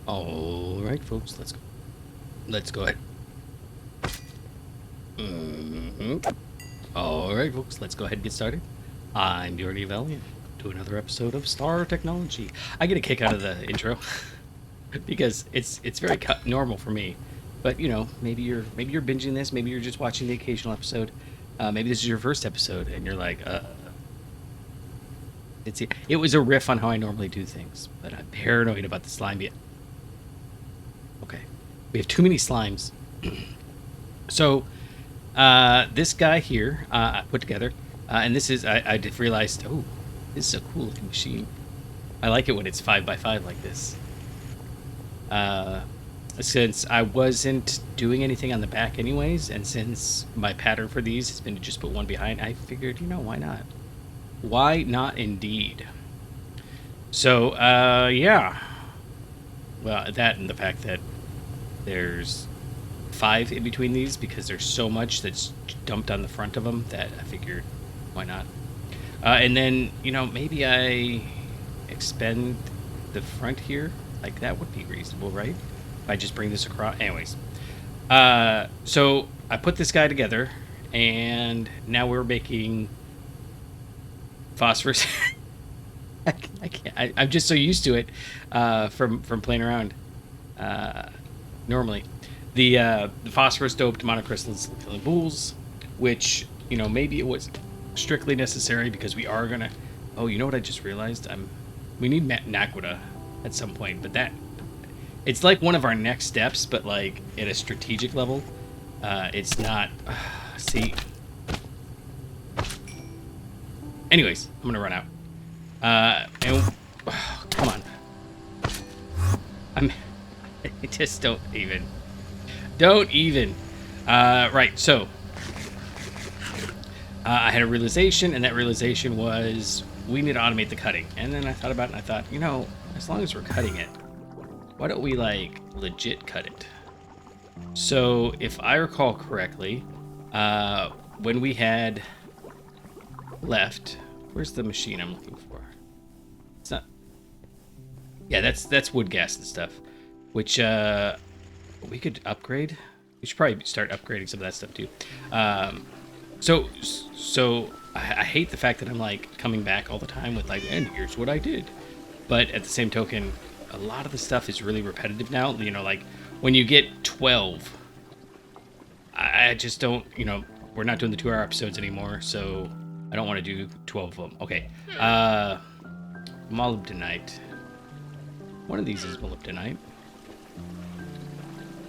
All right, folks, let's go ahead. All right, folks, let's go ahead and get started. I'm Jordy Valiant to another episode of Star Technology. I get a kick out of the intro because it's very normal for me. But you know, maybe you're binging this, maybe you're just watching the occasional episode. Maybe this is your first episode, and you're like, it was a riff on how I normally do things, but I'm paranoid about the slime yet. Okay, we have too many slimes. So this guy here I put together, and this is I just realized, oh, this is a cool looking machine. I like it when it's 5x5 like this. Since I wasn't doing anything on the back anyways, and since my pattern for these has been to just put one behind, I figured, you know, why not? Why not indeed? So, yeah. Well, that and the fact that there's 5 in between these because there's so much that's dumped on the front of them that I figured, why not? And then, you know, maybe I expand the front here. Like, that would be reasonable, right? If I just bring this across. Anyways. So I put this guy together, and now we're making phosphorus. I can't. I'm just so used to it from playing around normally. The phosphorus doped monocrystalline silicon boules, which, you know, maybe it was strictly necessary because we are gonna. Oh, you know what I just realized? We need Naquita at some point, but it's like one of our next steps, but like at a strategic level. It's not. See. Anyways, I'm gonna run out. Come on. I just don't even. Right, so I had a realization, and that realization was we need to automate the cutting. And then I thought about it, and I thought, you know, as long as we're cutting it, why don't we like legit cut it? So if I recall correctly, when we had left, where's the machine I'm looking for? It's not. Yeah, that's wood gas and stuff, which we could upgrade. We should probably start upgrading some of that stuff too. So I hate the fact that I'm like coming back all the time with like, and here's what I did. But at the same token, a lot of the stuff is really repetitive now. You know, like when you get 12, I just don't, you know, we're not doing the 2-hour episodes anymore, so I don't want to do 12 of them. Okay. Molybdenite. One of these is molybdenite.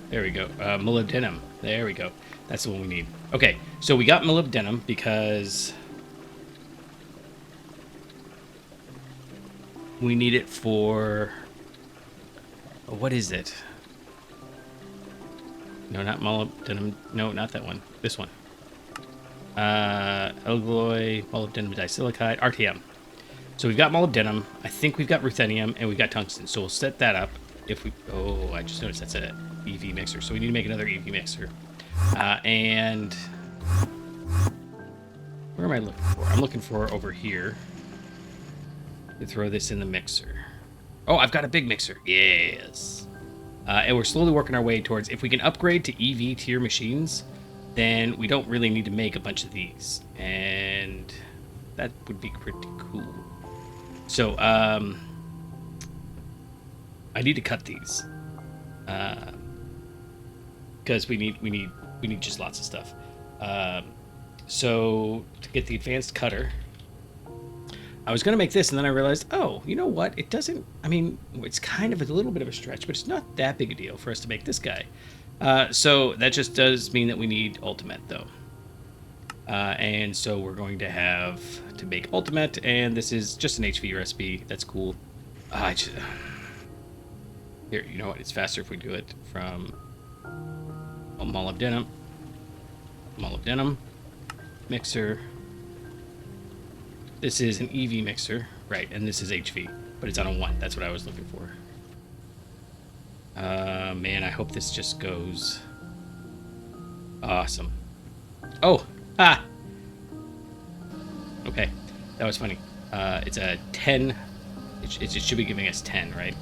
There we go. Molybdenum. There we go. That's the one we need. Okay, so we got molybdenum because we need it for... what is it? No, not molybdenum. No, not that one. This one. Alloy, molybdenum disilicide, RTM. So we've got molybdenum. I think we've got ruthenium, and we've got tungsten. So we'll set that up. If we... oh, I just noticed that's an EV mixer. So we need to make another EV mixer. And where am I looking for? I'm looking for over here to throw this in the mixer. Oh, I've got a big mixer. Yes. And we're slowly working our way towards, if we can upgrade to EV tier machines, then we don't really need to make a bunch of these. And that would be pretty cool. So, I need to cut these. Because we need just lots of stuff. So to get the advanced cutter, I was gonna make this, and then I realized, oh, you know what? It doesn't. I mean, it's kind of a little bit of a stretch, but it's not that big a deal for us to make this guy. So that just does mean that we need ultimate, though. And so we're going to have to make ultimate, and this is just an HV recipe. That's cool. Here, you know what? It's faster if we do it from molybdenum, mixer. This is an EV mixer, right? And this is HV, but it's on a 1. That's what I was looking for. Man, I hope this just goes awesome. Oh, okay, that was funny. It's a 10. It should be giving us 10, right?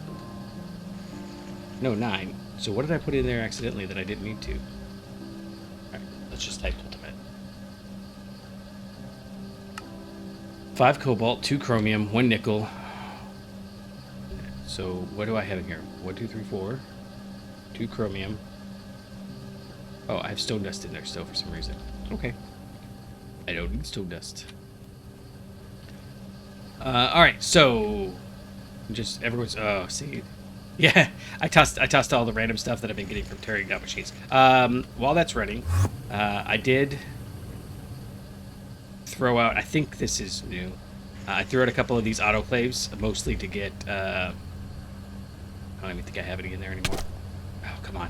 No, 9. So what did I put in there accidentally that I didn't need to? Alright, let's just type ultimate. 5 cobalt, 2 chromium, 1 nickel. So what do I have in here? 1, 2, 3, 4. 2 chromium. Oh, I have stone dust in there still for some reason. Okay. I don't need stone dust. Alright, so just everyone's see. Yeah, I tossed all the random stuff that I've been getting from tearing down machines. While that's running, I did throw out, I think this is new. I threw out a couple of these autoclaves, mostly to get I don't even think I have any in there anymore. Oh, come on.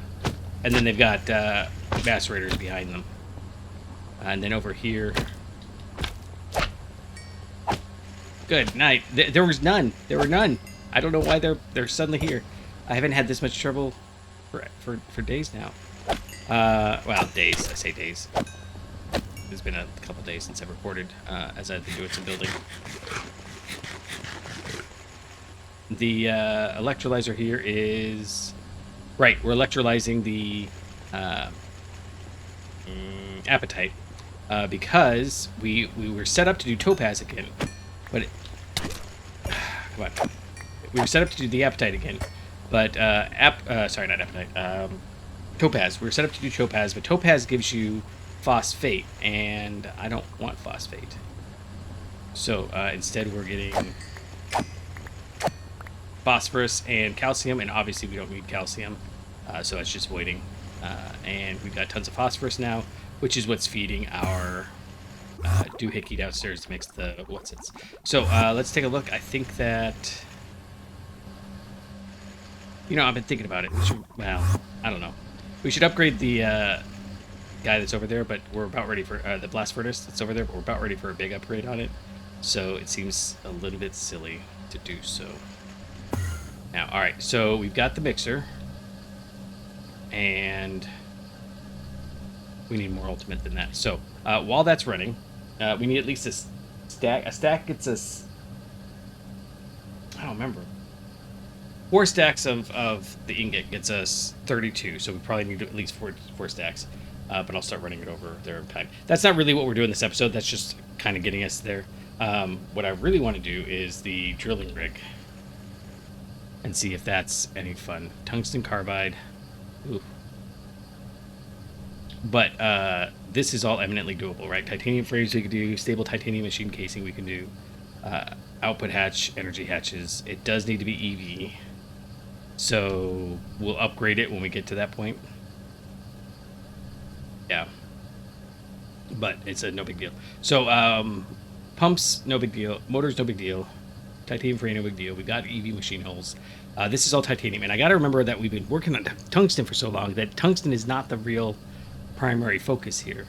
And then they've got macerators behind them. And then over here. Good night. There was none. There were none. I don't know why they're suddenly here. I haven't had this much trouble for days now. Well, days. I say days. It's been a couple days since I've recorded, as I've been doing some building. The electrolyzer here is... Right, we're electrolyzing the apatite because we were set up to do topaz again, but come on, we were set up to do the apatite again, but sorry, not apatite, topaz. We were set up to do topaz, but topaz gives you phosphate, and I don't want phosphate, so instead we're getting phosphorus and calcium, and obviously we don't need calcium, so it's just voiding. And we've got tons of phosphorus now, which is what's feeding our doohickey downstairs to mix the what's-its. So let's take a look. I think that, you know, I've been thinking about it. We should, well, I don't know. We should upgrade the guy that's over there, but we're about ready for the blast furnace that's over there, but we're about ready for a big upgrade on it. So it seems a little bit silly to do so. Now, all right, so we've got the mixer, and we need more ultimate than that. So while that's running, we need at least a stack. A stack gets us, I don't remember. 4 stacks of the ingot gets us 32, so we probably need at least four stacks. But I'll start running it over there in time. That's not really what we're doing this episode. That's just kind of getting us there. What I really want to do is the drilling rig. And see if that's any fun. Tungsten carbide. Ooh. But this is all eminently doable, right? Titanium frames we can do. Stable titanium machine casing we can do. Output hatch, energy hatches. It does need to be EV. So we'll upgrade it when we get to that point. Yeah. But it's a no big deal. So pumps, no big deal. Motors, no big deal. Titanium frame, no big deal. We've got EV machine hulls. This is all titanium. And I got to remember that we've been working on tungsten for so long that tungsten is not the real primary focus here.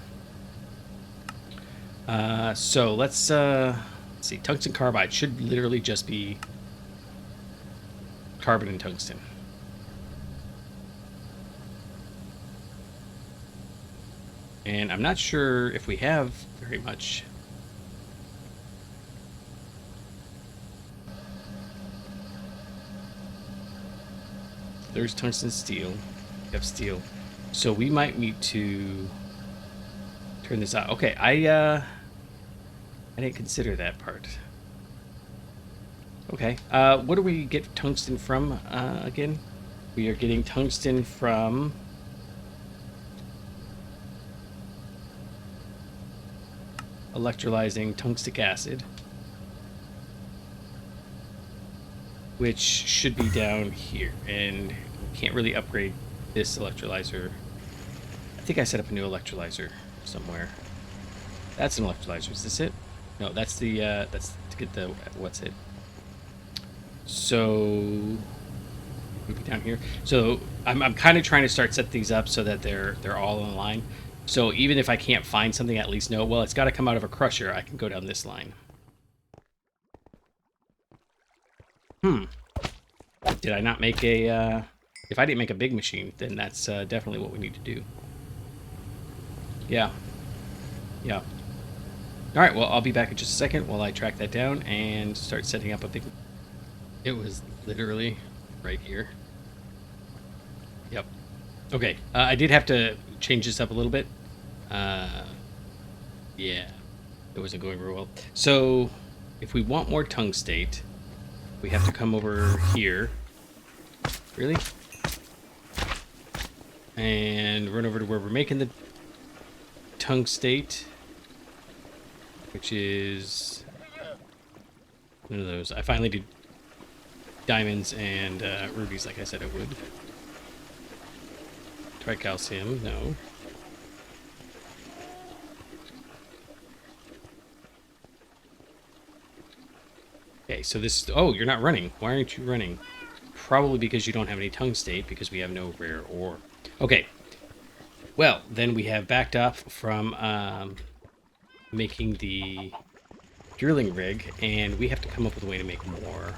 So let's see. Tungsten carbide should literally just be carbon and tungsten. And I'm not sure if we have very much. There's tungsten steel. We have steel. So we might need to turn this out. Okay, I didn't consider that part. Okay. What do we get tungsten from again? We are getting tungsten from electrolyzing tungstic acid, which should be down here, and we can't really upgrade this electrolyzer. I think I set up a new electrolyzer somewhere. That's an electrolyzer. Is this it? No, that's the that's to get the what's it. So maybe down here. So I'm kind of trying to start set these up so that they're all in line. So even if I can't find something, at least know, well, it's got to come out of a crusher. I can go down this line. Did I not make a, if I didn't make a big machine, then that's definitely what we need to do. Yeah. Yeah. All right, well, I'll be back in just a second while I track that down and start setting up a big... It was literally right here. Yep. Okay. I did have to change this up a little bit. Uh, yeah. It wasn't going very well. So, if we want more tungstate, we have to come over here. Really? And run over to where we're making the tungstate, which is one of those. I finally did diamonds and rubies like I said I would. Tricalcium, no. Okay, so this... Oh, you're not running. Why aren't you running? Probably because you don't have any tungstate, because we have no rare ore. Okay. Well, then we have backed off from making the drilling rig, and we have to come up with a way to make more.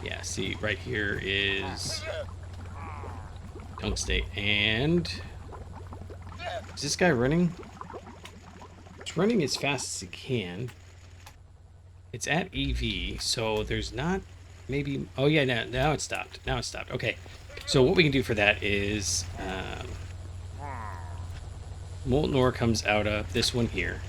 Yeah, see, right here is tungstate, and... Is this guy running? It's running as fast as it can. It's at EV, so there's not... Maybe... Oh, yeah, now it stopped. Now it stopped. Okay. So what we can do for that is... molten ore comes out of this one here.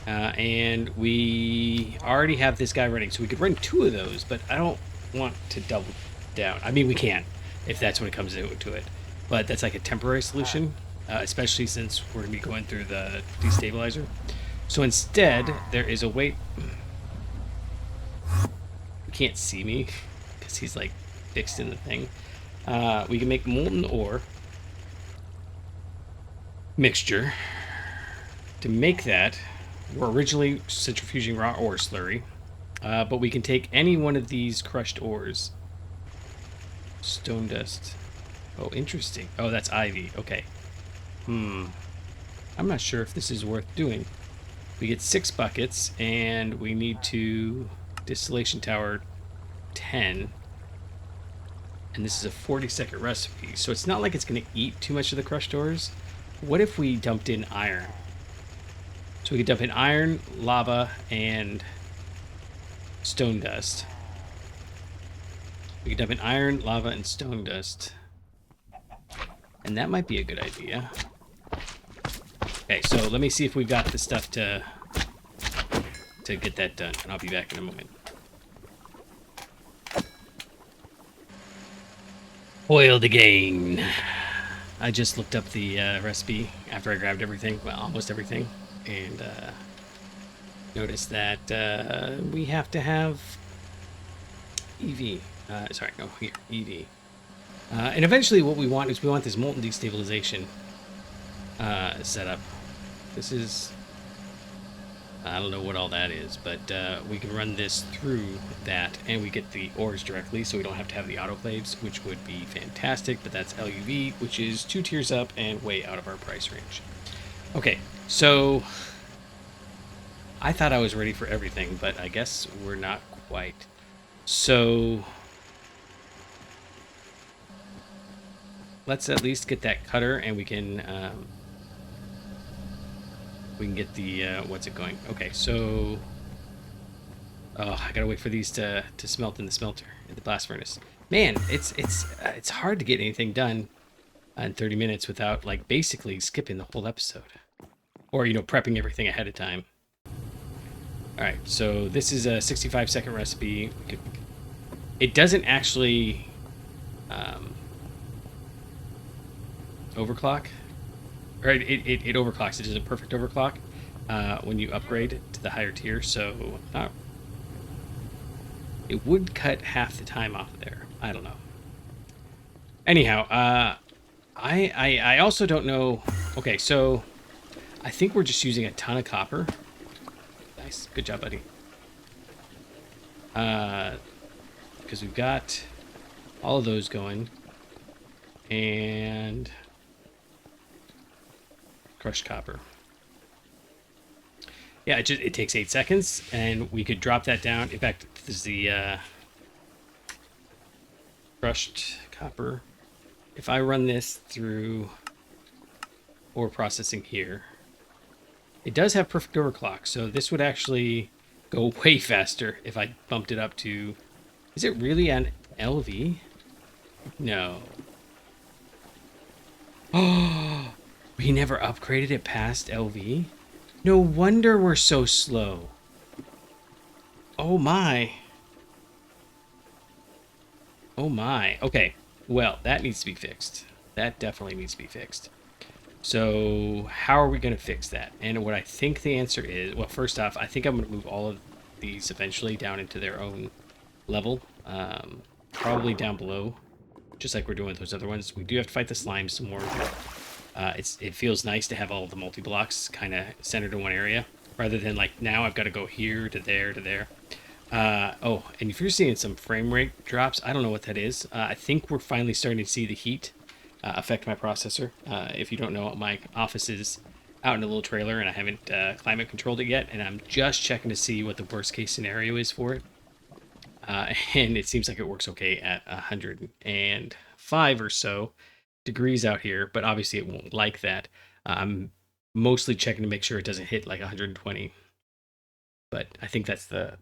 And we already have this guy running, so we could run 2 of those, but I don't want to double down. I mean, we can, if that's when it comes to it. But that's like a temporary solution, especially since we're going to be going through the destabilizer. So instead, there is a way... You can't see me, because he's like fixed in the thing. We can make molten ore mixture. To make that, we're originally centrifuging raw ore slurry, but we can take any one of these crushed ores. Stone dust. Oh, interesting. Oh, that's ivy. Okay. I'm not sure if this is worth doing. We get 6 buckets, and we need to distillation tower 10. And this is a 40-second recipe, so it's not like it's going to eat too much of the crushed ores. What if we dumped in iron? So we could dump in iron, lava, and stone dust. We could dump in iron, lava, and stone dust. And that might be a good idea. Okay, so let me see if we've got the stuff to get that done, and I'll be back in a moment. Boiled again. I just looked up the recipe after I grabbed everything, well, almost everything, and noticed that we have to have EV. Sorry, no, here, EV. And eventually what we want is we want this molten destabilization set up. This is... I don't know what all that is, but we can run this through that, and we get the ores directly, so we don't have to have the autoclaves, which would be fantastic, but that's LUV, which is 2 tiers up and way out of our price range. Okay, so I thought I was ready for everything, but I guess we're not quite. So let's at least get that cutter, and we can get the, what's it going? Okay, so... Oh, I gotta wait for these to smelt in the smelter, in the blast furnace. Man, it's hard to get anything done in 30 minutes without, like, basically skipping the whole episode. Or, you know, prepping everything ahead of time. Alright, so this is a 65-second recipe. It doesn't actually overclock. Or it overclocks. It is a perfect overclock when you upgrade to the higher tier, so it would cut half the time off there. I don't know. Anyhow, I also don't know... Okay, so I think we're just using a ton of copper. Nice. Good job, buddy. Because we've got all of those going. And... crushed copper. Yeah, it takes 8 seconds, and we could drop that down. In fact, this is the crushed copper. If I run this through ore processing here, it does have perfect overclock, so this would actually go way faster if I bumped it up to Is it really an LV? No. Oh, we never upgraded it past LV? No wonder we're so slow. Oh my. Oh my. Okay. Well, that needs to be fixed. That definitely needs to be fixed. So how are we going to fix that? And what I think the answer is, well, first off, I think I'm going to move all of these eventually down into their own level. Probably down below, just like we're doing with those other ones. We do have to fight the slimes some more, but it feels nice to have all of the multi-blocks kind of centered in one area, rather than like now I've got to go here to there to there. Oh, and if you're seeing some frame rate drops, I don't know what that is. I think we're finally starting to see the heat affect my processor. If you don't know, my office is out in a little trailer, and I haven't climate controlled it yet, and I'm just checking to see what the worst case scenario is for it. And it seems like it works okay at 105 or so degrees out here, but obviously it won't like that. I'm mostly checking to make sure it doesn't hit like 120, but I think that's the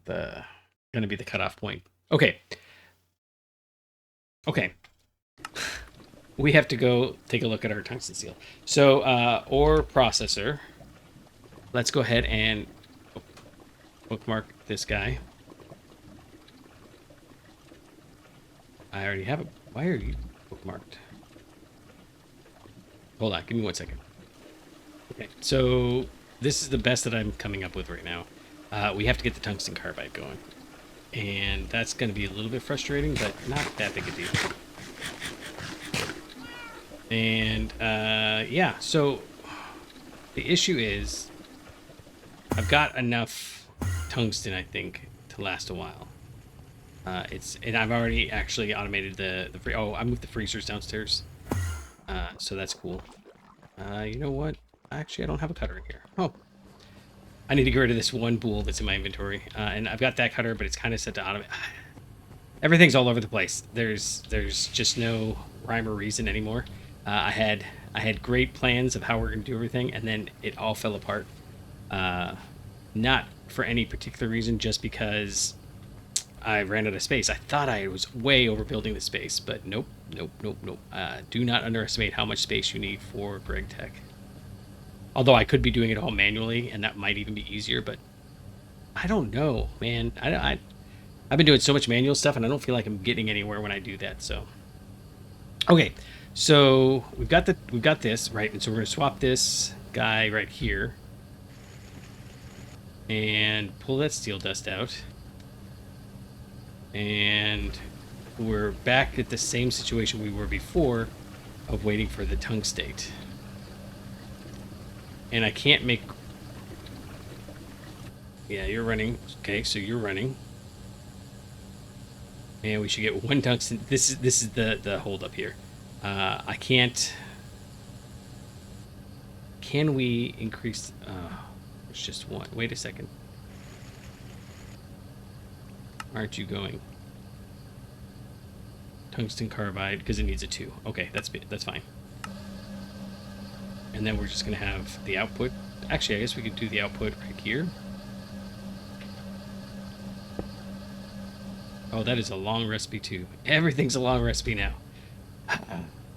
going to be the cutoff point. Okay. Okay. We have to go take a look at our tungsten steel. So, ore processor. Let's go ahead and bookmark this guy. I already have it. Why are you bookmarked? Hold on, give me 1 second. Okay, so this is the best that I'm coming up with right now. We have to get the tungsten carbide going. And that's going to be a little bit frustrating, but not that big a deal. And, yeah, so the issue is I've got enough tungsten, I think, to last a while. And I've already actually automated the I moved the freezers downstairs. So that's cool. You know what? Actually, I don't have a cutter in here. Oh. I need to get rid of this one bool that's in my inventory. And I've got that cutter, but it's kind of set to automate. Everything's all over the place. There's just no rhyme or reason anymore. I had great plans of how we're going to do everything, and then it all fell apart. Not for any particular reason, just because I ran out of space. I thought I was way overbuilding the space, but nope. Do not underestimate how much space you need for Gregtech. Although I could be doing it all manually, and that might even be easier, but I don't know, man. I've been doing so much manual stuff, and I don't feel like I'm getting anywhere when I do that. So, okay, so we've got this right, and so we're gonna swap this guy right here, and pull that steel dust out, and we're back at the same situation we were before, of waiting for the tungstate. And I can't make... Yeah, you're running. Okay, so you're running. And we should get one tungsten. This is the hold up here. I can't... Can we increase... there's just one. Wait a second. Aren't you going? Tungsten carbide, because it needs a 2. Okay, that's fine. And then we're just going to have the output. Actually, I guess we could do the output right here. Oh, that is a long recipe too. Everything's a long recipe now.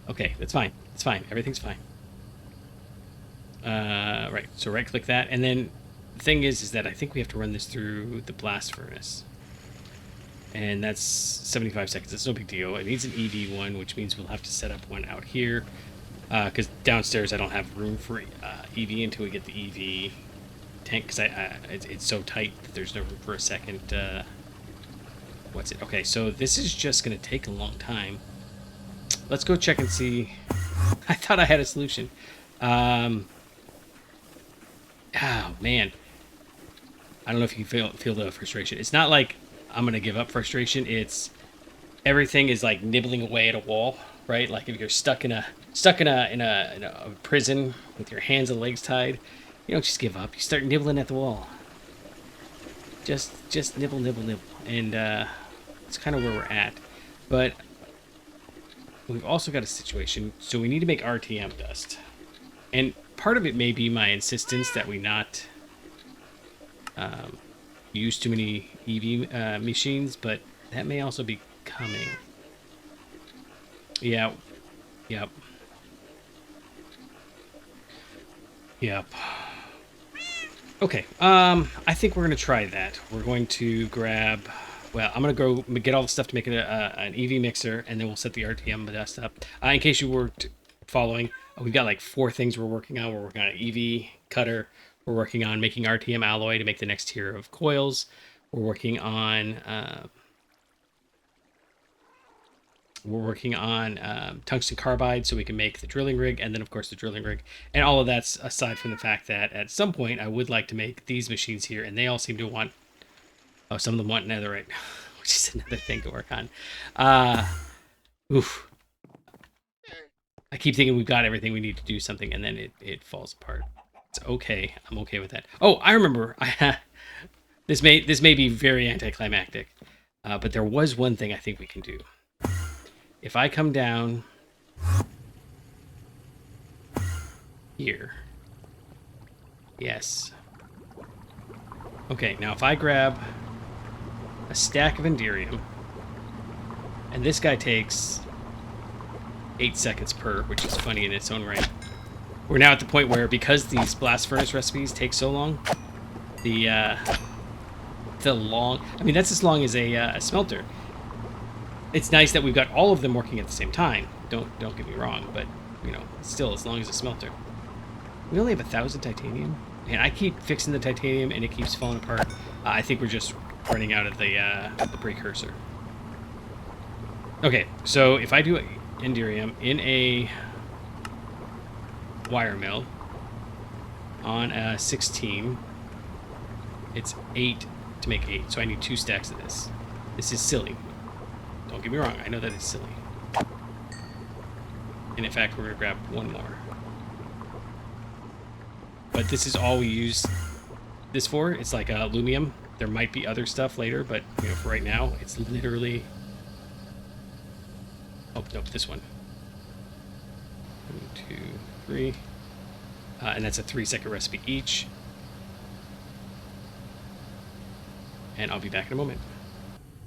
Okay, that's fine. It's fine. Everything's fine. Right, so right-click that. And then the thing is that I think we have to run this through the blast furnace. And that's 75 seconds. It's no big deal. It needs an EV one, which means we'll have to set up one out here. Because downstairs I don't have room for EV until we get the EV tank, because it's so tight that there's no room for a second. What's it? Okay, so this is just going to take a long time. Let's go check and see. I thought I had a solution. Oh, man. I don't know if you feel the frustration. It's not like I'm going to give up frustration. It's everything is like nibbling away at a wall, right? Like if you're stuck in a prison with your hands and legs tied, you don't just give up. You start nibbling at the wall. Just nibble, and it's kind of where we're at. But we've also got a situation, so we need to make RTM dust, and part of it may be my insistence that we not use too many EV machines, but That may also be coming. Yeah. Yep. Yep. Okay. I think we're gonna try that. We're going to grab. Well, I'm gonna go get all the stuff to make an EV mixer, and then we'll set the RTM dust up. In case you weren't following, we've got like 4 things we're working on. We're working on an EV cutter. We're working on making RTM alloy to make the next tier of coils. We're working on tungsten carbide so we can make the drilling rig, and then of course the drilling rig, and all of that's aside from the fact that at some point I would like to make these machines here, and they all seem to want, some of them want netherite, which is another thing to work on. Oof. I keep thinking we've got everything we need to do something, and then it falls apart. It's okay. I'm okay with that. Oh, I remember. This may be very anticlimactic, but there was one thing I think we can do. If I come down here. Yes. Okay, now if I grab a stack of Enderium, and this guy takes 8 seconds per, which is funny in its own right. We're now at the point where, because these blast furnace recipes take so long, that's as long as a smelter. It's nice that we've got all of them working at the same time. Don't get me wrong, but still as long as a smelter. We only have 1,000 titanium, and I keep fixing the titanium and it keeps falling apart. I think we're just running out of the precursor. Okay, so if I do Enderium in a wire mill on a 16, it's 8 to make 8, so I need 2 stacks of this. This is silly. Don't get me wrong, I know that it's silly. And in fact, we're going to grab one more. But this is all we use this for. It's like aluminum. There might be other stuff later, but for right now, it's literally... Oh, nope, this one. 1, 2, 3. And that's a 3-second recipe each. And I'll be back in a moment.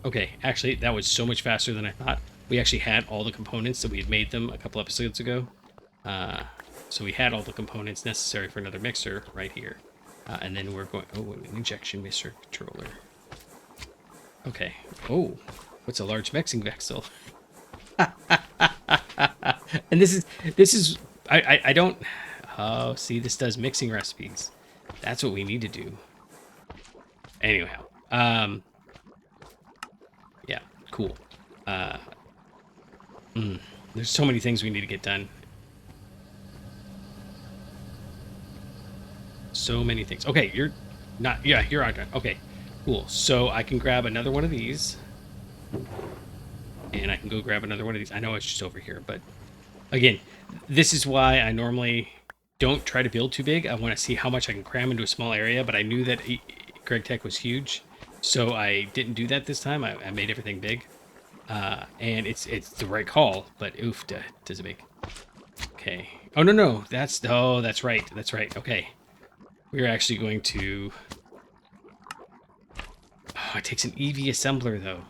Okay, actually, that was so much faster than I thought. We actually had all the components that we had made them a couple episodes ago. So we had all the components necessary for another mixer right here. And then we're going... Oh, an injection mixer controller. Okay. Oh, what's a large mixing vessel? And this is... I don't... Oh, see, this does mixing recipes. That's what we need to do. Anyhow. Yeah, cool. There's so many things we need to get done. So many things. Okay, you're not... Yeah, you're on. Okay, cool. So I can grab another one of these. And I can go grab another one of these. I know it's just over here, but... Again, this is why I normally don't try to build too big. I want to see how much I can cram into a small area, but I knew that Gregtech was huge. So I didn't do that this time. I made everything big. And it's the right call, but oof, does it make... Okay. Oh, no. That's right. That's right. Okay. We're actually going to... Oh, it takes an EV assembler, though.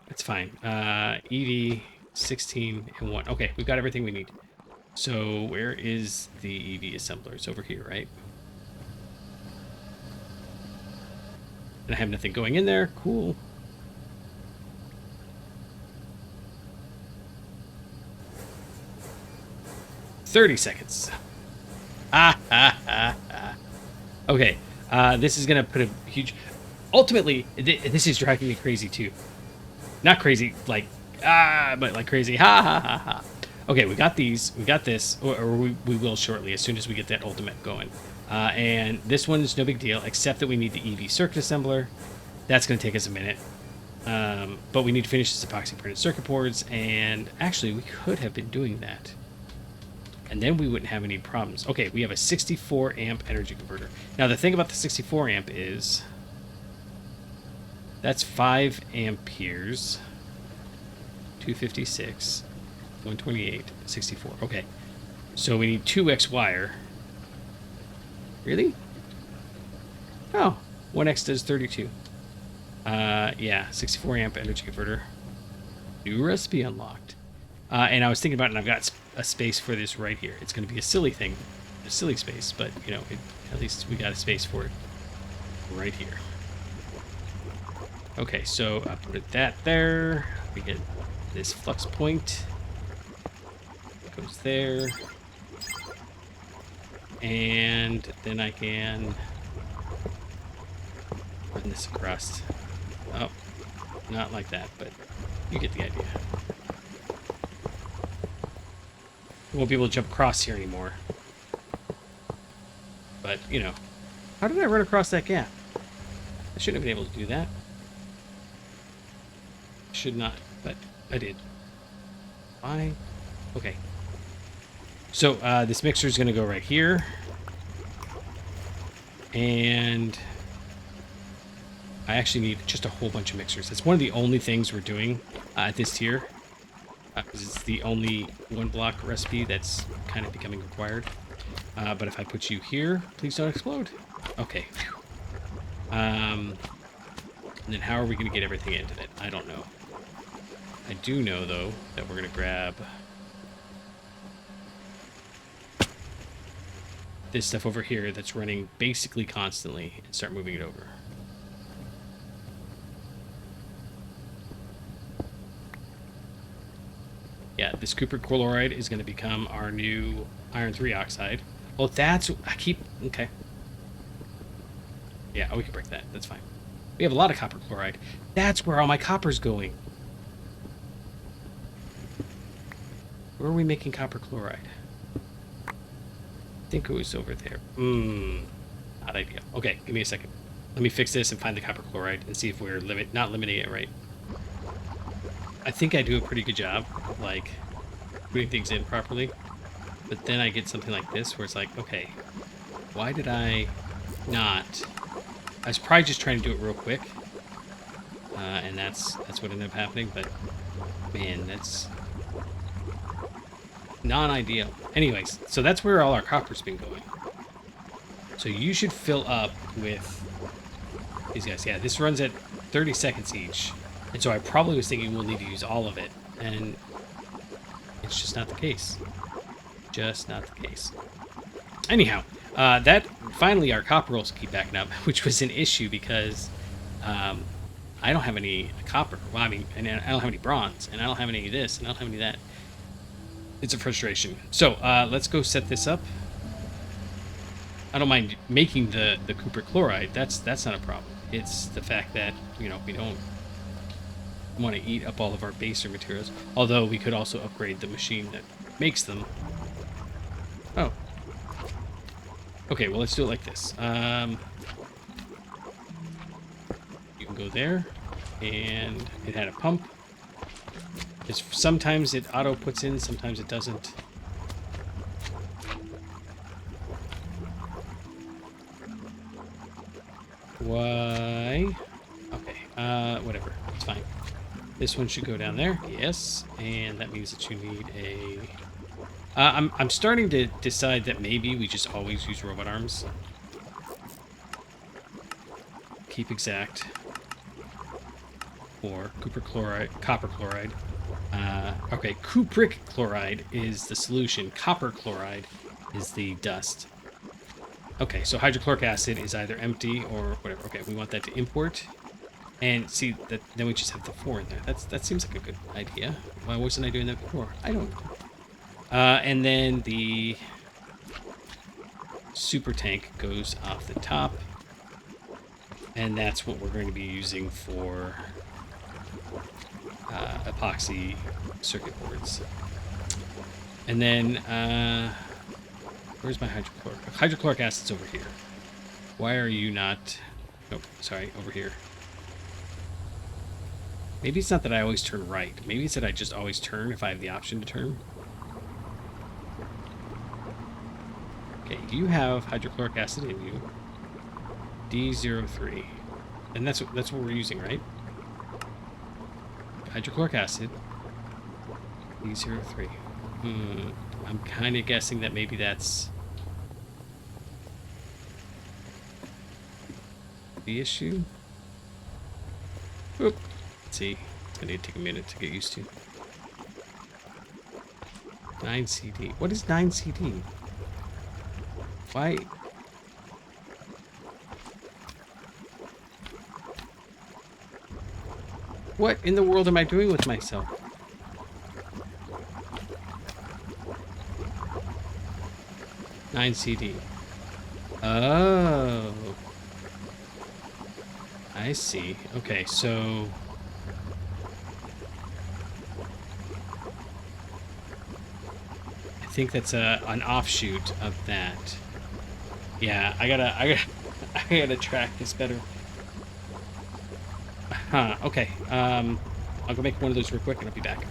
That's fine. EV, 16, and 1. Okay, we've got everything we need. So where is the EV assembler? It's over here, right? And I have nothing going in there. Cool. "30 seconds. Okay. This is going to put a huge... Ultimately, this is driving me crazy, too. Not crazy, like, but like crazy. Ha, ha, ha, ha. Okay, we got these. We got this. Or we will shortly, as soon as we get that ultimate going. And this one's no big deal, except that we need the EV circuit assembler. That's going to take us a minute. But we need to finish this epoxy printed circuit boards, and actually we could have been doing that. And then we wouldn't have any problems. Okay, we have a 64 amp energy converter. Now the thing about the 64 amp is that's 5 amperes, 256, 128, 64. Okay, so we need 2x wire. Really? Oh, 1x does 32. Yeah, 64 amp energy converter. New recipe unlocked. And I was thinking about it, and I've got a space for this right here. It's going to be a silly thing, a silly space, but, you know, at least we got a space for it right here. Okay, so I put that there. We get this flux point. Goes there. And then I can run this across. Oh, not like that, but you get the idea. We won't be able to jump across here anymore. But, you know, how did I run across that gap? I shouldn't have been able to do that. Should not, but I did. Why? Okay. So this mixer is going to go right here. And I actually need just a whole bunch of mixers. That's one of the only things we're doing at this tier. Because it's the only one block recipe that's kind of becoming required. But if I put you here, please don't explode. Okay. And then how are we going to get everything into it? I don't know. I do know, though, that we're going to grab this stuff over here that's running basically constantly and start moving it over. Yeah, this copper chloride is going to become our new iron 3 oxide. Well, that's... Okay. Yeah, we can break that. That's fine. We have a lot of copper chloride. That's where all my copper's going. Where are we making copper chloride? I think it was over there. Not ideal. Okay, give me a second. Let me fix this and find the copper chloride and see if we're not limiting it right. I think I do a pretty good job, like, putting things in properly. But then I get something like this where it's like, okay, why did I not... I was probably just trying to do it real quick. And that's what ended up happening, but, man, that's... non-ideal. Anyways, so that's where all our copper's been going. So you should fill up with these guys. Yeah, this runs at 30 seconds each. And so I probably was thinking we'll need to use all of it. And it's just not the case. Just not the case. Anyhow, that finally our copper rolls keep backing up, which was an issue because I don't have any copper. Well, I mean, and I don't have any bronze, and I don't have any of this, and I don't have any of that. It's a frustration. So let's go set this up. I don't mind making the copper chloride. That's not a problem. It's the fact that, you know, we don't want to eat up all of our baser materials. Although we could also upgrade the machine that makes them. Oh. Okay, well, let's do it like this. You can go there, and it had a pump. Sometimes it auto puts in, sometimes it doesn't. Why? Okay, whatever. It's fine. This one should go down there. Yes, and that means that you need a... I'm starting to decide that maybe we just always use robot arms. Keep exact. Or copper chloride. Okay, cupric chloride is the solution. Copper chloride is the dust. Okay, so hydrochloric acid is either empty or whatever. Okay, we want that to import. And see, that then we just have the 4 in there. That seems like a good idea. Why wasn't I doing that before? I don't know. And then the super tank goes off the top. And that's what we're going to be using for epoxy circuit boards. And then, where's my hydrochloric? Hydrochloric acid's over here. Why are you not... Nope, sorry, over here. Maybe it's not that I always turn right. Maybe it's that I just always turn if I have the option to turn. Okay, you have hydrochloric acid in you. D03. And that's what we're using, right? Hydrochloric acid. D03. I'm kind of guessing that maybe that's the issue. Oop. Let's see. It's gonna take a minute to get used to. 9 CD. What is 9 CD? Why? What in the world am I doing with myself? Nine CD. Oh. I see. Okay, so... I think that's an offshoot of that. Yeah, I gotta track this better. Huh, okay. I'll go make one of those real quick and I'll be back.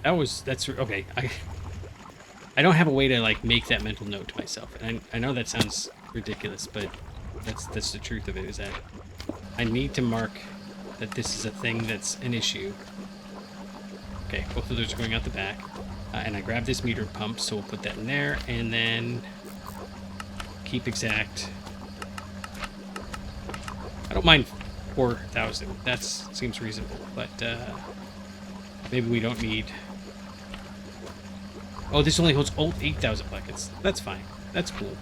That's okay. I don't have a way to like make that mental note to myself. And I know that sounds ridiculous, but that's the truth of it, is that I need to mark that this is a thing that's an issue. Okay, both of those are going out the back. And I grabbed this meter pump, so we'll put that in there, and then keep exact. I don't mind 4,000. That seems reasonable, but maybe we don't need... Oh, this only holds 8,000 buckets. That's fine. That's cool.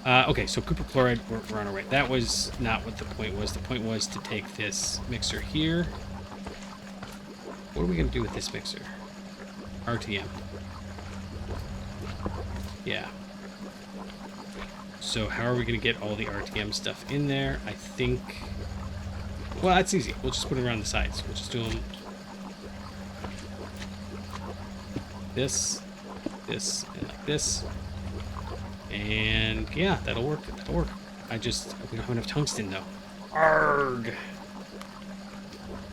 Okay, so copper chloride, we're on our way. That was not what the point was. The point was to take this mixer here. What are we going to do with this mixer? RTM. Yeah. So how are we going to get all the RTM stuff in there? I think... Well, that's easy. We'll just put it around the sides. We'll just do them... This, and like this. And yeah, that'll work. That'll work. We don't have enough tungsten though. Arg.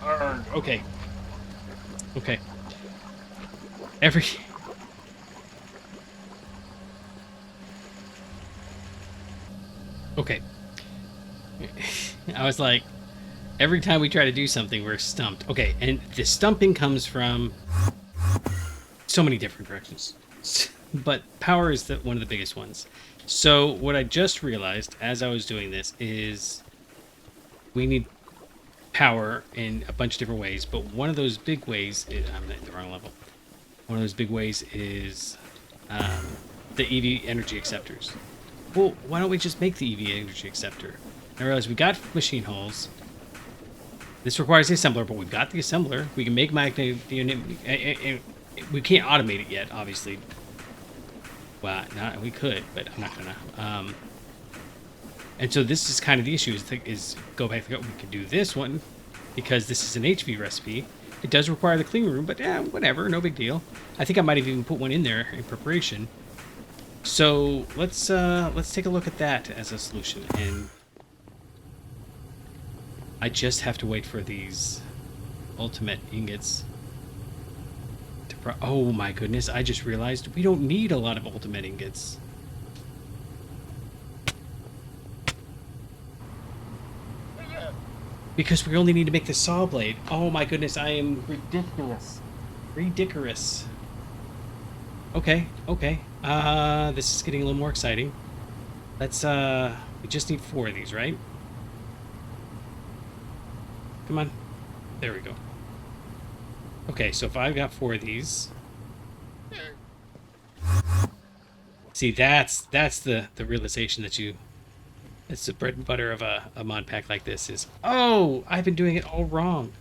Arg. Okay. Okay. Okay. I was like, every time we try to do something, we're stumped. Okay, and the stumping comes from so many different directions. But power is one of the biggest ones. So what I just realized as I was doing this is we need power in a bunch of different ways, but one of those big ways is, I'm at the wrong level. One of those big ways is the EV energy acceptors. Well, why don't we just make the EV energy acceptor? I realize we got machine hulls. This requires the assembler, but we've got the assembler. We can make magnet unit. We can't automate it yet, obviously. Well, we could, but I'm not gonna. And so this is kind of the issue. Is go back. We could do this one because this is an HV recipe. It does require the clean room, but yeah, whatever, no big deal. I think I might have even put one in there in preparation. So let's take a look at that as a solution. And I just have to wait for these ultimate ingots. Oh my goodness, I just realized we don't need a lot of ultimate ingots. Because we only need to make the saw blade. Oh my goodness, I am ridiculous. Ridiculous. Okay, okay. This is getting a little more exciting. Let's, we just need 4 of these, right? Come on. There we go. Okay, so if I've got 4 of these... See, that's the realization that you... It's the bread and butter of a mod pack like this is... Oh! I've been doing it all wrong.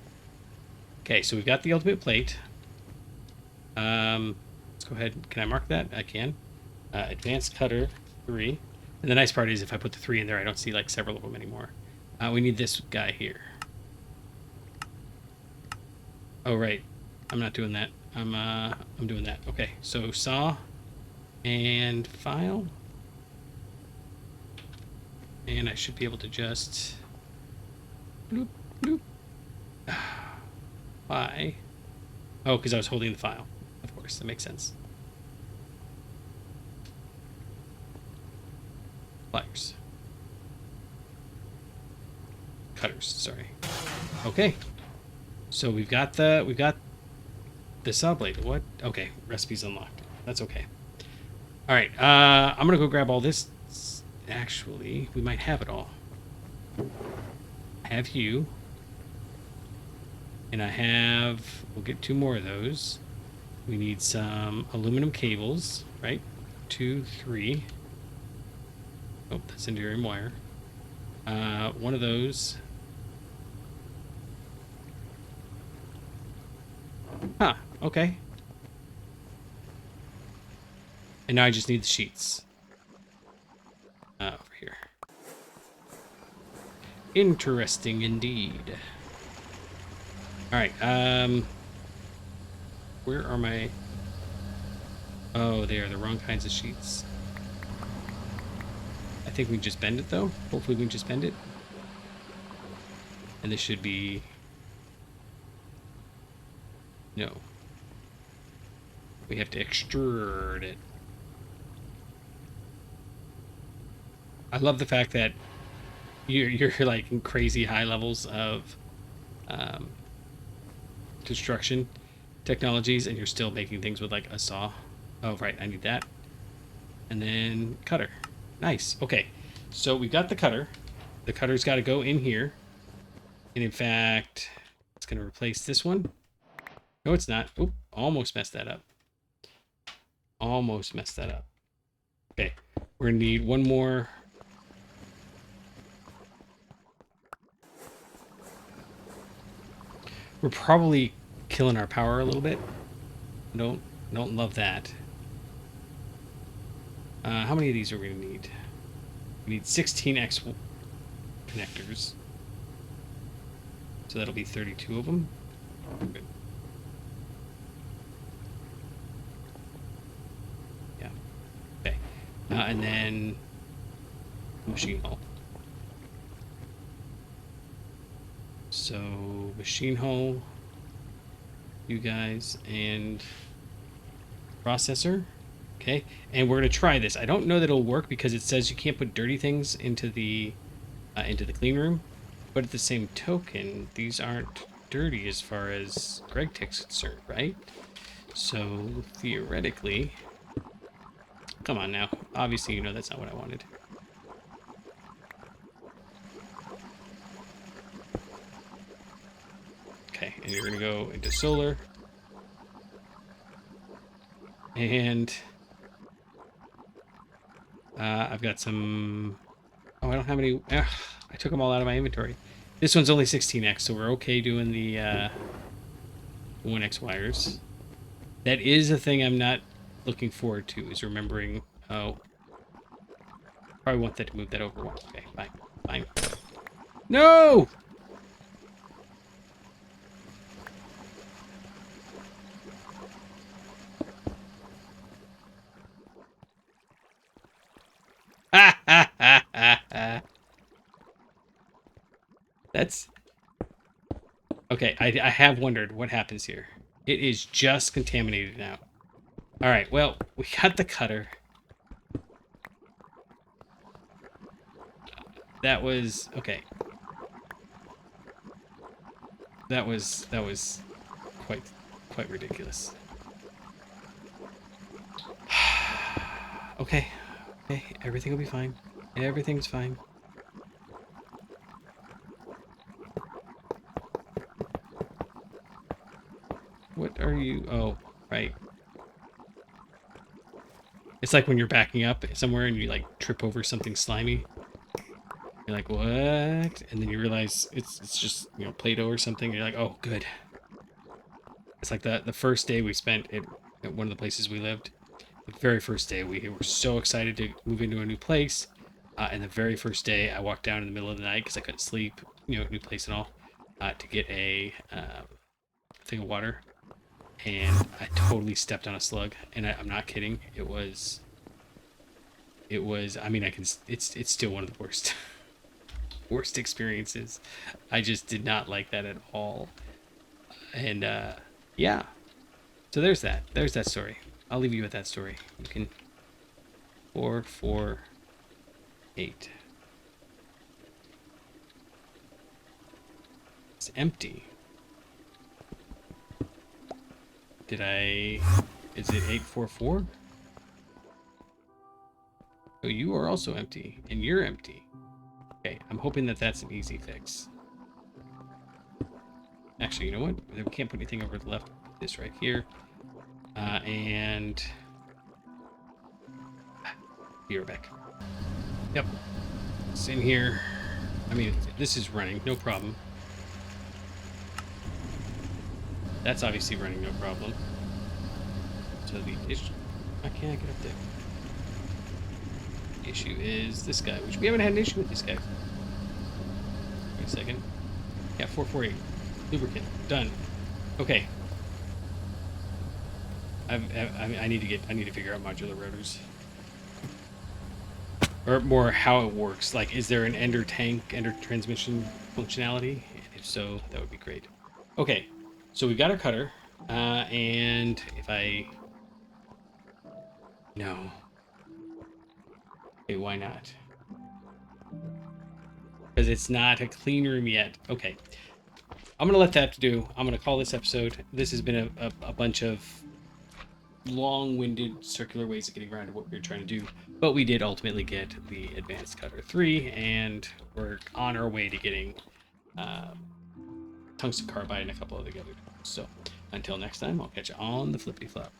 Okay, so we've got the ultimate plate. Let's go ahead. Can I mark that? I can. Advanced cutter 3. And the nice part is if I put the 3 in there, I don't see like several of them anymore. We need this guy here. Oh, right. I'm not doing that. I'm doing that. Okay, so saw and file. And I should be able to just bloop, bloop. Why? Oh, because I was holding the file. Of course, that makes sense. Pliers. Cutters, sorry. Okay. So we've got the saw blade. What? Okay, recipe's unlocked. That's okay. All right, I'm gonna go grab all this. Actually, we might have it all. Have you? And we'll get 2 more of those. We need some aluminum cables, right? 2, 3. Oh, that's Endurium wire. One of those. Huh, okay. And now I just need the sheets. Over here. Interesting indeed. Alright, where are my... Oh, they are the wrong kinds of sheets. I think we can just bend it, though. Hopefully we can just bend it. And this should be... No. We have to extrude it. I love the fact that you're like in crazy high levels of construction technologies, and you're still making things with like a saw. Oh, right, I need that. And then cutter. Nice. Okay, so we got the cutter. The cutter's got to go in here. And in fact, it's going to replace this one. No, it's not. Oop, almost messed that up. Almost messed that up. Okay, we're going to need one more. We're probably killing our power a little bit. Don't love that. How many of these are we going to need? We need 16x connectors. So that'll be 32 of them. Good. Yeah. Okay. And then machine hull. So machine hull, you guys, and processor. Okay, and we're gonna try this. I don't know that it'll work because it says you can't put dirty things into the clean room, but at the same token, these aren't dirty as far as Gregtech's concerned, right? So theoretically, come on now. Obviously, you know that's not what I wanted. Okay, and you're gonna go into solar, and I've got some. Oh, I don't have any. I took them all out of my inventory. This one's only 16x, so we're okay doing the 1x wires. That is a thing I'm not looking forward to, is remembering. Oh, probably want that to move that over one. Okay, fine, fine. No! Ha ha ha ha ha. That's... Okay, I have wondered what happens here. It is just contaminated now. Alright, well, we got the cutter. That was... Okay. That was quite ridiculous. Okay. Okay, everything will be fine. Everything's fine. What are you... Oh, right. It's like when you're backing up somewhere and you like trip over something slimy. You're like, what? And then you realize it's just, you know, Play-Doh or something. And you're like, oh, good. It's like the first day we spent at one of the places we lived. The very first day we were so excited to move into a new place. And the very first day I walked down in the middle of the night because I couldn't sleep, you know, new place and all, to get a thing of water. And I totally stepped on a slug. And I'm not kidding. It was, I mean, it's still one of the worst experiences. I just did not like that at all. And, yeah. So there's that story. I'll leave you with that story. You can 4, 4, 8. It's empty. Is it 844? Oh, you are also empty, and you're empty. Okay, I'm hoping that that's an easy fix. Actually, you know what? We can't put anything over the left. This right here. And be right back. Yep. It's in here. I mean, this is running, no problem. That's obviously running, no problem. So the issue, I can't get up there. The issue is this guy, which we haven't had an issue with this guy. Wait a second. Yeah, 448. Lubricant. Done. Okay. I need to figure out modular rotors. Or more how it works. Like, is there an ender transmission functionality? And if so, that would be great. Okay, so we got our cutter. And if I... No. Okay, why not? Because it's not a clean room yet. Okay. I'm going to let that do. I'm going to call this episode. This has been a bunch of long-winded circular ways of getting around to what we were trying to do. But we did ultimately get the Advanced Cutter 3, and we're on our way to getting tungsten carbide and a couple other together. So until next time, I'll catch you on the flippity flop.